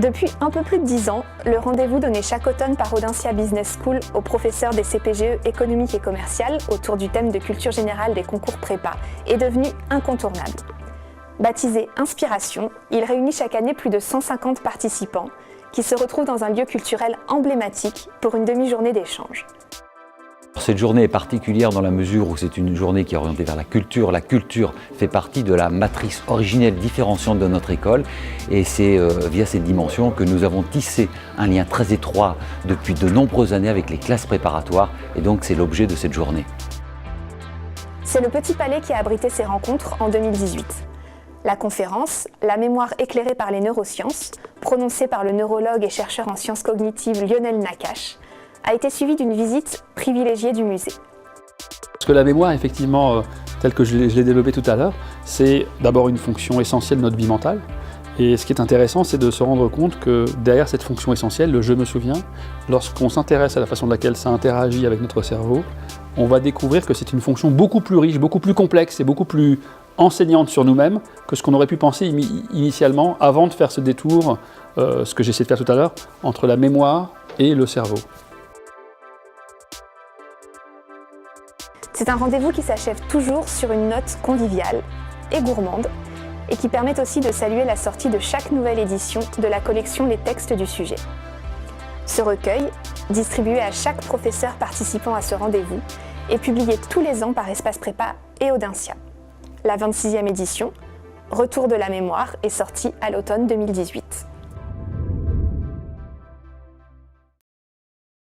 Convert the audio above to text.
Depuis un peu plus de 10 ans, le rendez-vous donné chaque automne par Audencia Business School aux professeurs des CPGE économiques et commerciales autour du thème de culture générale des concours prépa est devenu incontournable. Baptisé Inspiration, il réunit chaque année plus de 150 participants qui se retrouvent dans un lieu culturel emblématique pour une demi-journée d'échange. Cette journée est particulière dans la mesure où c'est une journée qui est orientée vers la culture. La culture fait partie de la matrice originelle différenciante de notre école et c'est via cette dimension que nous avons tissé un lien très étroit depuis de nombreuses années avec les classes préparatoires et donc c'est l'objet de cette journée. C'est le Petit Palais qui a abrité ces rencontres en 2018. La conférence, La mémoire éclairée par les neurosciences, prononcée par le neurologue et chercheur en sciences cognitives Lionel Nakache, a été suivie d'une visite privilégiée du musée. Parce que la mémoire, effectivement, telle que je l'ai développée tout à l'heure, c'est d'abord une fonction essentielle de notre vie mentale. Et ce qui est intéressant, c'est de se rendre compte que derrière cette fonction essentielle, le « je me souviens », lorsqu'on s'intéresse à la façon de laquelle ça interagit avec notre cerveau, on va découvrir que c'est une fonction beaucoup plus riche, beaucoup plus complexe et beaucoup plus enseignante sur nous-mêmes que ce qu'on aurait pu penser initialement avant de faire ce détour, ce que j'essaie de faire tout à l'heure, entre la mémoire et le cerveau. C'est un rendez-vous qui s'achève toujours sur une note conviviale et gourmande et qui permet aussi de saluer la sortie de chaque nouvelle édition de la collection Les textes du sujet. Ce recueil, distribué à chaque professeur participant à ce rendez-vous, est publié tous les ans par Espace Prépa et Audencia. La 26e édition, Retour de la mémoire, est sortie à l'automne 2018.